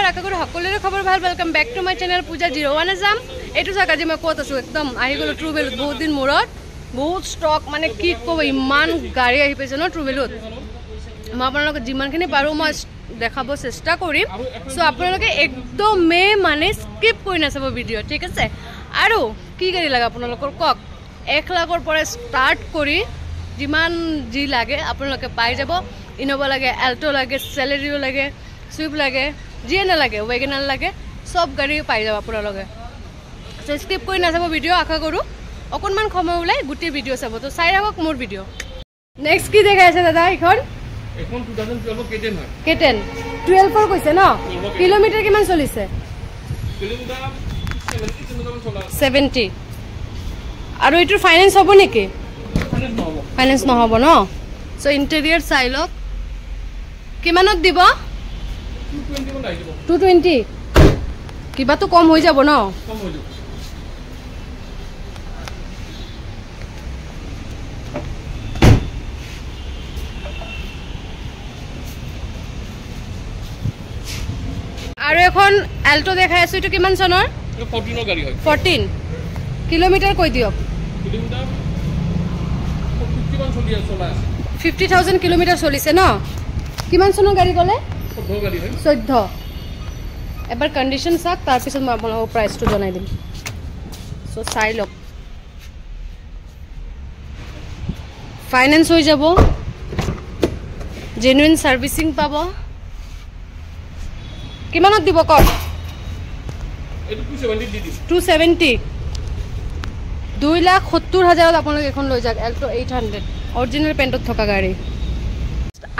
আশা কৰো সকলোৰে খবৰ ভাল welcome back to my channel পূজা 01 যাম এটু জাগা যে মই কত আছো একদম আহি গলো ট্ৰুবেলত বহুত দিন মূৰত বহুত স্টক মানে কি কব ইমান গাড়ী আহি পাইছে ন ট্ৰুবেলত মই আপোনালোকক যিমানখিনি পাৰো মই দেখাব চেষ্টা কৰিম সো আপোনালোকে একদমে মানে স্কিপ কৰি নাচাব ভিডিও ঠিক আছে আৰু কি গাড়ী লাগে আপোনালোকৰ কক 1 লাখৰ পৰা স্টাৰ্ট কৰি যিমান জি লাগে আপোনালোকে পাই যাব ইনোভা লাগে এল্টো লাগে সেলেৰিও লাগে সুইফ্ট লাগে জিয়ে না লাগে ওয়েগনাৰ লাগে সব গাড়ি পাই যাব আপোনালোকে সো স্কিপ কৰি নাচাব ভিডিও আশা কৰো অকনমান সময় উলাই গুটি ভিডিও চাব তো চাই ৰাখক মোৰ ভিডিও নেক্সট কি দেখাই আছে দাদা এখন 2012 কেটেন হয় কেটেন 12 ফৰ কৈছে ন কিলোমিটাৰ কিমান চলিছে কিলোমিটাৰ 70 আৰু এটো ফাইনান্স হ'ব নেকি ফাইনান্স নহব ন সো ইন্টেৰিয়ৰ চাই লওক কিমানত দিব 220 কিবা তো কম হৈ যাব ন কম হৈ যাব আৰু এখন এল্টো দেখাই আছো এটো কিমান চনৰ 14 গাড়ী হয় 14 কিলোমিটাৰ কৈ দিয়ক কিলোমিটাৰ 51 চলি আছে 50000 কিলোমিটাৰ চলিছে ন কিমান চনৰ গাড়ী গলে 14 গাড়ী হয় 14 এবাৰ কন্ডিশন চাক তাৰ পিছত মই আপোনাক প্ৰাইসটো জনাই দিম সো চাই লওক ফাইনান্স হৈ যাব জেনুইন সার্ভিসিং পাব কিমানত দিব ক এটো 270 দি দিম 270 2,70,000 আপোনালোকে এখন লৈ যাক এল্টো 800 অৰিজিনাল পেন্টত থকা গাড়ী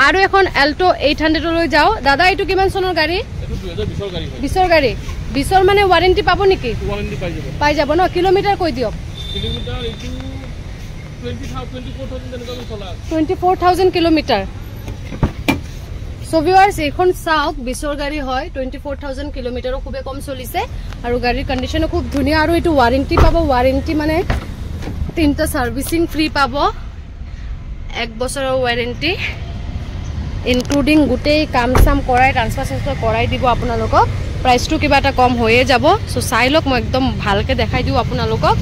আৰু এখন এল্টো 800 লৈ যাও দাদা এটো কিমান চনৰ গাড়ী এটো 2020 গাড়ী হয় 20 গাড়ী 20 মানে ওয়াৰেন্টি পাবো নেকি ওয়াৰেন্টি পাই যাব ন কিলোমিটাৰ কৈ দিয়ক কিলোমিটাৰ এটো 24000 তেনেকৈ চলা 24000 কিলোমিটাৰ সো ভিউয়াৰ্স এখন সাউক 20 গাড়ী হয় 24000 কিলোমিটাৰও খুব কম চলিছে আৰু গাড়ীৰ কন্ডিশনও খুব ধুনিয়া আৰু এটো ওয়াৰেন্টি পাবো ওয়াৰেন্টি মানে তিনটা সাৰ্ভিসিং ফ্ৰি পাবো 1 বছৰৰ ওয়াৰেন্টি ইনক্লুডিং গুটেই কাম সাম কৰাই ট্ৰান্সফাৰ কৰাই দিব আপোনালোকক প্ৰাইসটো কিবা এটা কম হৈয়ে যাব সো চাই লওক মই একদম ভালকে দেখাই দিও আপোনালোকক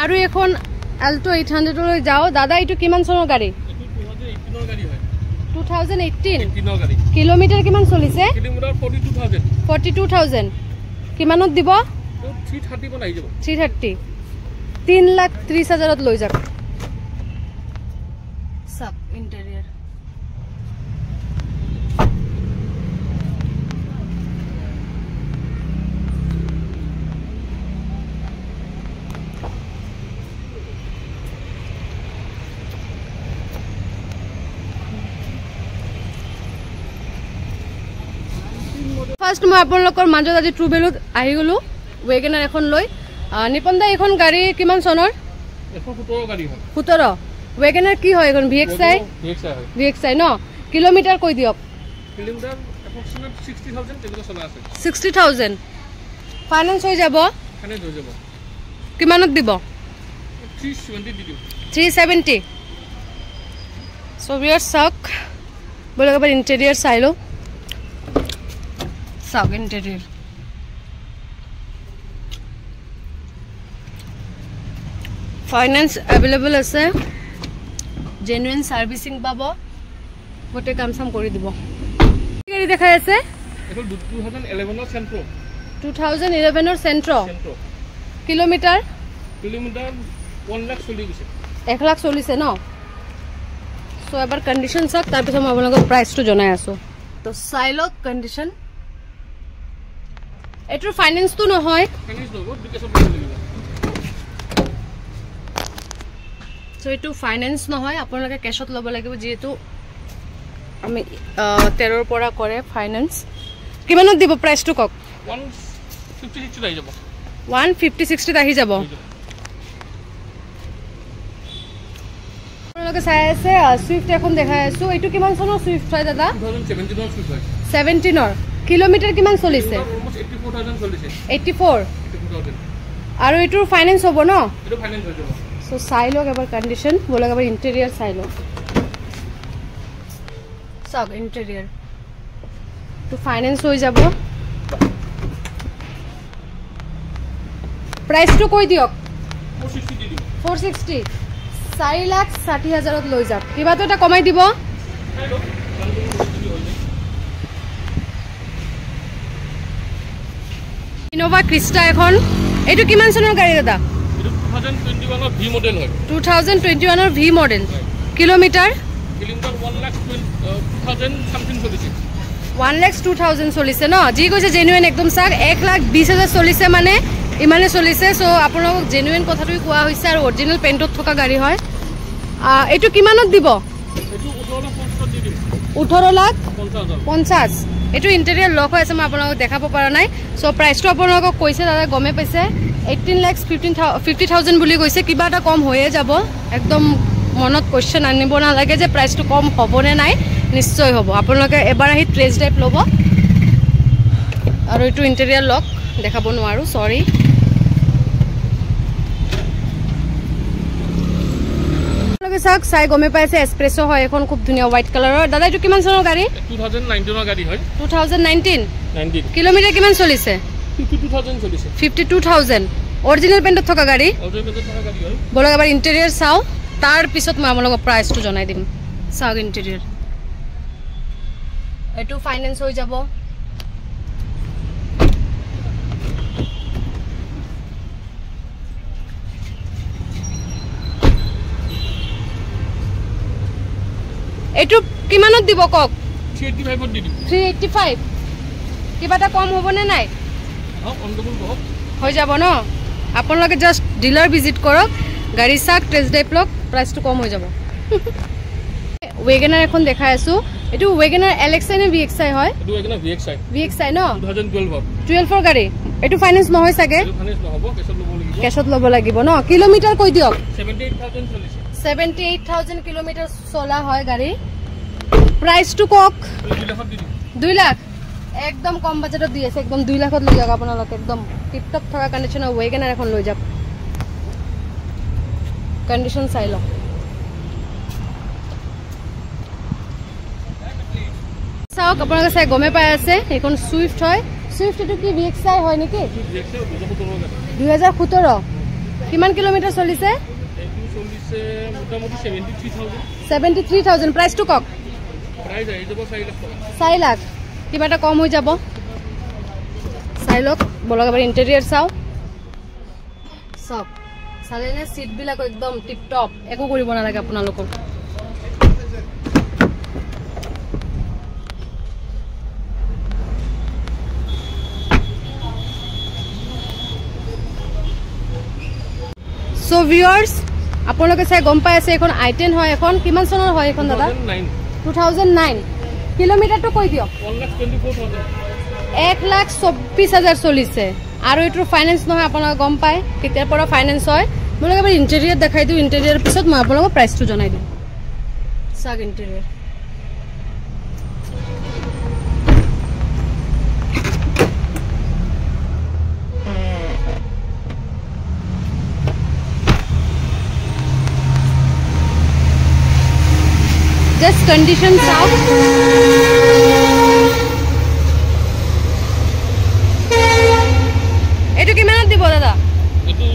আৰু এখন এল্টো 800 লৈ যাও দাদা এটো কিমান চনৰ গাড়ী 2018 গাড়ী কিলোমিটাৰ কিমান চলিছে কিলোমিটাৰ 42000 কিমানত দিব 330 বনাই যাব 330 3,30,000ত লৈ যাক সব ইন্টেরিয়র ফার্স্ট মই আপোনালোকৰ মাজত আজি ট্ৰুবেলত আহি গলো ওয়েগনাৰ এখন লৈ নিপন দা এখন গাড়ী কিমান চনৰ 17 গাড়ী হয় 17 ওয়েগনার কি হয় এখন ভিএক্সআই ন কিলোমিটার কই দিয়ক কিলোমিটার অ্যাপ্রক্সিমেট 60000 তেজলা চলা আছে 60000 ফাইনান্স হৈ যাব ফাইনান্স হৈ যাব কিমানত দিব 370 দি দিও 370 সো ভিউয়ার সাক বলে একবার ইন্টেরিয়র চাইলো সাক ইন্টেরিয়র ফাইনান্স अवेलेबल আছে জেনুইন সার্ভিসিং পাবো গোটে কাম সাম কৰি দিব গাড়ী দেখাই আছে এটো 2011 ৰ সেন্ট্ৰো 2011 ৰ সেন্ট্ৰো কিলোমিটাৰ 1 লাখ চলি গৈছে 1 লাখ চলিছে ন সো এবাৰ কন্ডিশন চাক তাৰ পিছত মই আপোনালোকক প্ৰাইসটো জনাই আছো তো সাইলক কন্ডিশন এটো ফাইনান্স তো নহয় ফাইনান্স লব ডিকেশন লাগিব সো এটো ফাইনান্স নহয় আপোনালোকে ক্যাশত লব লাগিব যেহেতু আমি 13 ৰ পৰা কৰে ফাইনান্স কিমানত দিব প্ৰাইসটো কক 150 আহি যাব 150-60 আহি যাব আপোনালোকে চাই আছে সুইফট এখন দেখাই আছো এটো কিমান চনৰ সুইফট হয় দাদা 2017 ৰ সুইফট হয় 17 ৰ কিলোমিটাৰ কিমান চলিছে অলমোস্ট 84000 চলিছে 84 আৰু এটোৰ ফাইনান্স হ'ব ন এটো ফাইনান্স হৈ যাব সো চাই লওক এবাৰ কন্ডিশন বলক এবাৰ ইন্টেৰিয়ৰ চাই লওক সব ইন্টেৰিয়ৰ টু ফাইনেন্স হৈ যাব প্ৰাইসটো কৈ দিয়ক 460 4,60,000 লৈ যাওক কিবা তো এটা কমাই দিব ইনোভা ক্রিস্টা এখন এটু কিমান চনৰ গাড়ী দাদা 2021 এর ভি মডেল হয় 2021 এর ভি মডেল কিলোমিটার 1,20,000 সামথিং চলিছে 1,02,000 চলিছে ন জি কৈছে জেনুইন একদম সাক 1,20,000 চলিছে মানে ইমানে চলিছে সো আপোনাক জেনুইন কথাটোই কোৱা হৈছে আৰু অৰিজিনাল পেইণ্টত থকা গাড়ী হয় এটু কিমানত দিব এটু 18,50 দি দিম 18,50,000 এটু ইন্টেৰিয়ৰ লক হৈ আছে মই আপোনাক দেখাব পৰা নাই সো প্ৰাইসটো আপোনাক কৈছে দাদা গমে পাইছে 18,50,000 বুলি কৈছে কিবা এটা কম হৈয়ে যাব একদম মনত কোৱেশ্চন আনিব না লাগে যে প্ৰাইসটো কম হ'বনে নাই নিশ্চয় হ'ব আপোনালোকে এবাৰ আহি টেষ্ট ড্ৰাইভ ল'ব আৰু এটু ইন্টেৰিয়ৰ লক দেখাব নোৱাৰো সৰি আপোনালোকে চাওক চাই গমে পাইছে এস্প্ৰেছো হয় এখন খুব ধুনীয়া হোৱাইট কালাৰৰ দাদা এটু কিমান চনৰ গাড়ী 2019 এৰ গাড়ি হয় 2019 কিলোমিটাৰ কিমান চলিছে 52,000 চলিছে 52,000 অৰিজিনাল পেইণ্টত থকা গাড়ী অৰিজিনাল পেইণ্টত থকা গাড়ি হয় বলক এবাৰ ইন্টেৰিয়ৰ চাও তাৰ পিছত মই আপোনালোকক প্ৰাইসটো জনাই দিম চাওক ইন্টেৰিয়ৰ এটু ফাইনান্স হৈ যাব এটু কিমানত দিব কক 385 দি দিম 385 কিবা এটা কম হ'ব নে নাই অন ডবল বহুত হৈ যাব ন আপোনালোকে জাস্ট ডিলাৰ ভিজিট কৰক গাড়ী চাক টেষ্ট ড্ৰাইভ লক প্ৰাইসটো কম হৈ যাব ওয়েগনাৰ এখন দেখাই আছো এটু ওয়েগনাৰ এলএক্সআই নে ভিএক্সআই হয় এটু ওয়েগনাৰ ভিএক্সআই ন 2012 এর গাড়ী এটু ফাইনান্স নহয় সাগে ফাইনান্স নহব কেশত লব লাগিব ন কিলোমিটাৰ কৈ দিয়ক 78,000 চলিছে 78,000 কিলোমিটাৰ চলা হয় গাড়ী প্ৰাইসটো কক 2 লাখ একদম কম বাজেটত দি আছে একদম 2 লাখত লৈ যাওক আপোনালোকে একদম টিপটপ থকা কন্ডিশনৰ ওয়েগনাৰ এখন লৈ যাওক কন্ডিশন চাই লওক চাওক আপোনালোকে চাই গমে পাই আছে এখন সুইফট হয় সুইফট এটো কি ভিএক্সআই হয় নেকি 2017 কিমান কিলোমিটাৰ চলিছে চলিছে মোটামুটি 73,000 প্ৰাইসটো কক প্রাইস আই যাব 4 লাখ কিবা এটা কম হৈ যাব চাই লওক বলক এবাৰ ইন্টেৰিয়ৰ চাও সব চালেনে সিট বিলাক একদম টিপ টপ একো কৰিব নালাগে আপোনালোকক সো ভিউয়ার্স আপোনালোকে চাই গম পাই আছে এখন i10 হয় এখন কিমান চনৰ হয় এখন দাদা 2009 কিলোমিটাৰটো কৈ দিয়ক 1,24,000 চলিছে আৰু এটো ফাইনান্স নহয় আপোনালোকে গম পায় কেতিয়াৰ পৰা ফাইনান্স হয় মই এবাৰ ইন্টেৰিয়ৰ দেখাই দিও ইন্টেৰিয়ৰ পিছত মই আপোনালোকক প্ৰাইসটো জনাই দিম সাগ interior just conditions out etu kimanat dibo dada etu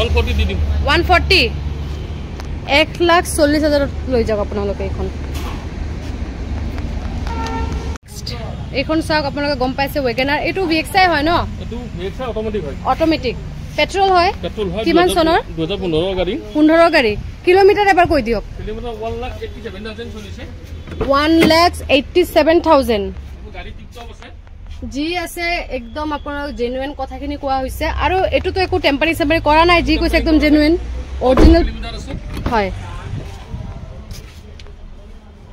140 di dim 140 1,40,000 loi jak apnaloke ekhon ekhon saak apnaloke gom paise wagoner etu VXI hoy no etu VXI automatic petrol hoy kiman sonor 2015 gari 15 gari kilometre এবাৰ কৈ দিয়ক kilometre 1,87,000 চলিছে 1,87,000 গাড়ী টিপটপ আছে G আছে একদম আপোনাৰ genuine কথাখিনি কোৱা হৈছে আৰু এটো তো একো টেম্পাৰিং সেম্পাৰি কৰা নাই জি কৈছে একদম জেনুইন অৰিজিনাল কিলোমিটাৰ আছে হয়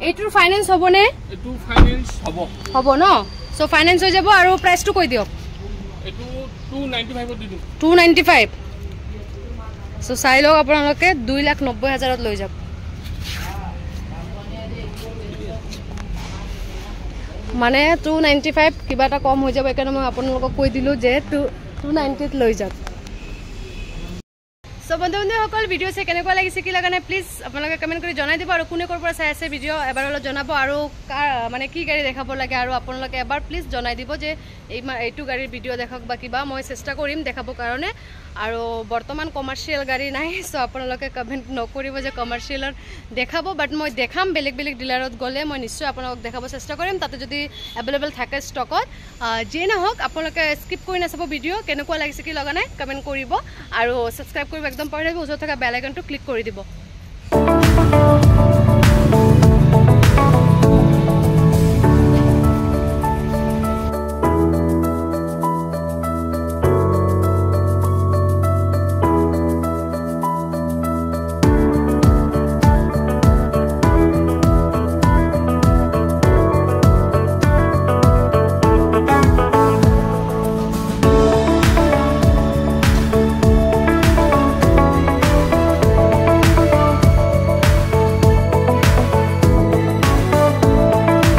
এটোৰ ফাইনান্স হ'বনে এটো ফাইনান্স হ'ব ন সো ফাইনান্স হৈ যাব আৰু প্ৰাইসটো কৈ দিয়ক এটো 295 দি দিম 295 সো চাই লওক আপোনালোকে 2,90,000 লৈ যাব মানে 295 কিবা এটা কম হৈ যাব একাৰণে মই আপোনালোকক কৈ দিলো যে 290 লৈ যাওক সো বন্ধু-বান্ধৱীসকল ভিডিঅ' চাই কেনেকুৱা লাগিছে কি লগা নাই প্লিজ আপোনালোকে কমেণ্ট কৰি জনাই দিব আৰু কোনে ক'ৰ পৰা চাই আছে ভিডিঅ' এবাৰ অলপ জনাব আৰু মানে কি গাড়ী দেখাব লাগে আৰু আপোনালোকে এবাৰ প্লিজ জনাই দিব যে এইটো গাড়ীৰ ভিডিঅ' দেখাওক বা কিবা মই চেষ্টা কৰিম দেখাবৰ কাৰণে আৰু বৰ্তমান কমাৰ্চিয়েল গাড়ী নাই সো আপোনালোকে কমেণ্ট নকৰিব যে কমাৰ্চিয়েলৰ দেখাব বাট মই দেখাম বেলেগ বেলেগ ডিলাৰত গ'লে মই নিশ্চয় আপোনালোকক দেখাব চেষ্টা কৰিম তাতে যদি এভেইলেবল থাকে ষ্টকত যিয়ে নহওক আপোনালোকে স্কিপ কৰি নাচাব ভিডিঅ' কেনেকুৱা লাগিছে কি লগা নাই কমেণ্ট কৰিব আৰু ছাবস্ক্ৰাইব কৰিব একদম পাহৰি নাযাব ওচৰত থকা বেল আইকনটো ক্লিক কৰি দিব